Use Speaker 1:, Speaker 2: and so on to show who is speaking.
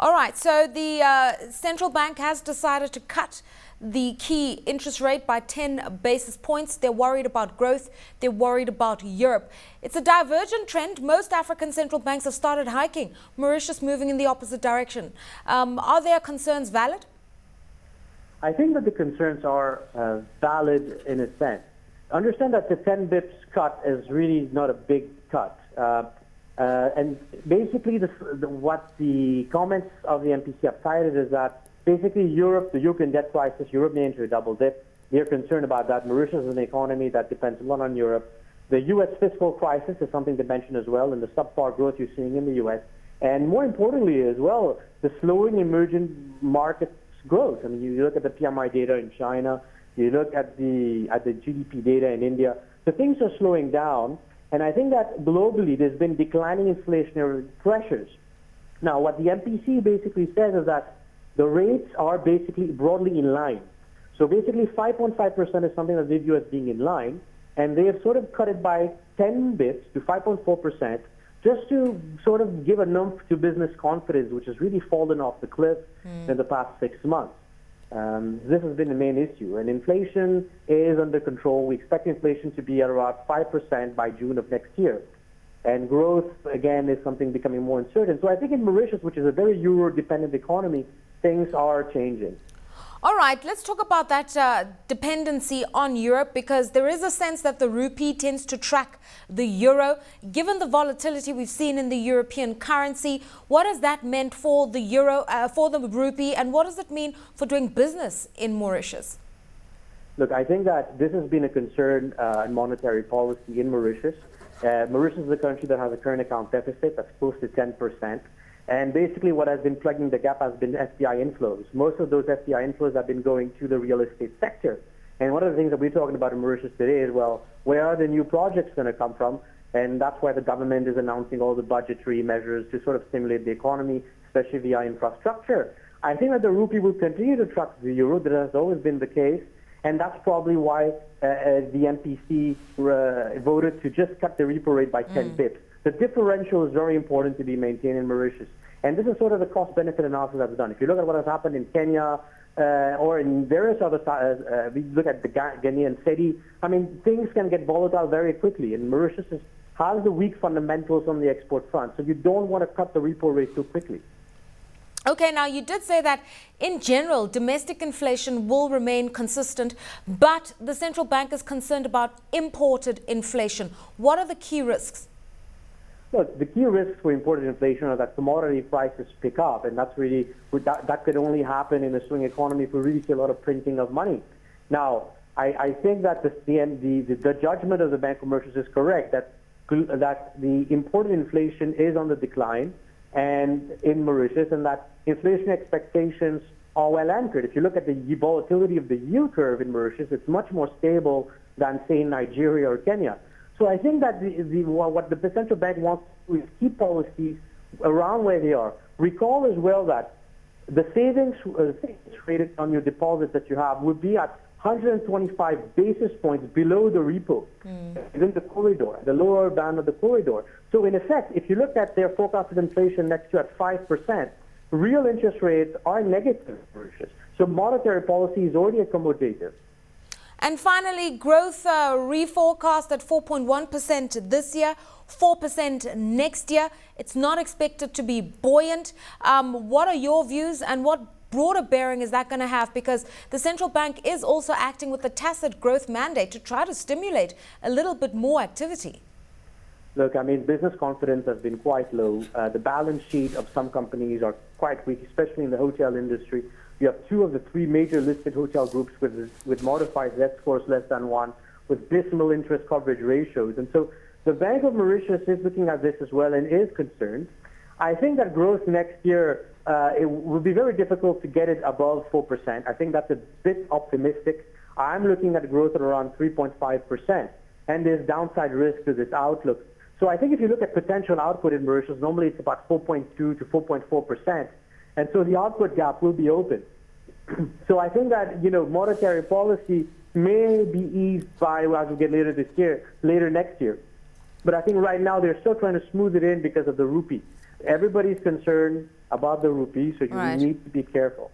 Speaker 1: All right, so the central bank has decided to cut the key interest rate by 10 basis points. They're worried about growth. They're worried about Europe. It's a divergent trend. Most African central banks have started hiking. Mauritius moving in the opposite direction. Are their concerns valid?
Speaker 2: I think that the concerns are valid in a sense. Understand that the 10 bips cut is really not a big cut. And basically, what the comments of the MPC have cited is that basically Europe, the European debt crisis, Europe may enter a double dip. They're concerned about that. Mauritius is an economy that depends a lot on Europe. The U.S. fiscal crisis is something to mention as well, and the subpar growth you're seeing in the U.S. And more importantly as well, the slowing emerging markets growth. I mean, you look at the PMI data in China, you look at the GDP data in India. So things are slowing down. And I think that globally there's been declining inflationary pressures. Now, what the MPC basically says is that the rates are basically broadly in line. So basically 5.5% is something that they view as being in line, and they have sort of cut it by 10 bits to 5.4% just to sort of give a nump to business confidence, which has really fallen off the cliff in the past 6 months. This has been the main issue, and inflation is under control. We expect inflation to be at around 5% by June of next year. And growth, again, is something becoming more uncertain. So I think in Mauritius, which is a very euro-dependent economy, things are changing.
Speaker 1: All right, let's talk about that dependency on Europe, because there is a sense that the rupee tends to track the euro. Given the volatility we've seen in the European currency, what has that meant for the euro, for the rupee, and what does it mean for doing business in Mauritius?
Speaker 2: Look, I think that this has been a concern in monetary policy in Mauritius. Mauritius is a country that has a current account deficit that's close to 10%. And basically what has been plugging the gap has been FDI inflows. Most of those FDI inflows have been going to the real estate sector. And one of the things that we're talking about in Mauritius today is, well, where are the new projects going to come from? And that's why the government is announcing all the budgetary measures to sort of stimulate the economy, especially via infrastructure. I think that the rupee will continue to track the euro. That has always been the case. And that's probably why the MPC voted to just cut the repo rate by 10 bips. The differential is very important to be maintained in Mauritius. And this is sort of the cost-benefit analysis that's done. If you look at what has happened in Kenya or in various other, we look at the Ghanaian cedi, I mean, things can get volatile very quickly. And Mauritius has the weak fundamentals on the export front. So you don't want to cut the repo rate too quickly.
Speaker 1: Okay, now you did say that in general, domestic inflation will remain consistent, but the central bank is concerned about imported inflation. What are the key risks?
Speaker 2: Look, the key risks for imported inflation are that commodity prices pick up, and that's really that could only happen in a swing economy if we really see a lot of printing of money. Now, I think that the judgment of the Bank of Mauritius is correct, that the imported inflation is on the decline and in Mauritius, and that inflation expectations are well anchored. If you look at the volatility of the yield curve in Mauritius, it's much more stable than, say, Nigeria or Kenya. So I think that what the central bank wants to do is keep policies around where they are. Recall as well that the savings rate on your deposits that you have would be at 125 basis points below the repo, within the corridor, the lower band of the corridor. So in effect, if you look at their forecasted inflation next year at 5%, real interest rates are negative. So monetary policy is already accommodative.
Speaker 1: And finally, growth reforecast at 4.1% this year, 4% next year. It's not expected to be buoyant. What are your views, and what broader bearing is that going to have? Because the central bank is also acting with a tacit growth mandate to try to stimulate a little bit more activity.
Speaker 2: Look, I mean, business confidence has been quite low. The balance sheet of some companies are quite weak, especially in the hotel industry. You have 2 of the 3 major listed hotel groups with modified Z scores less than 1, with dismal interest coverage ratios. And so the Bank of Mauritius is looking at this as well and is concerned. I think that growth next year, it will be very difficult to get it above 4%. I think that's a bit optimistic. I'm looking at growth at around 3.5%, and there's downside risk to this outlook. So I think if you look at potential output in Mauritius, normally it's about 4.2 to 4.4%. And so the output gap will be open. So I think that, monetary policy may be eased by as we get later next year. But I think right now they're still trying to smooth it in because of the rupee. Everybody's concerned about the rupee, so you
Speaker 1: Right.
Speaker 2: need to be careful.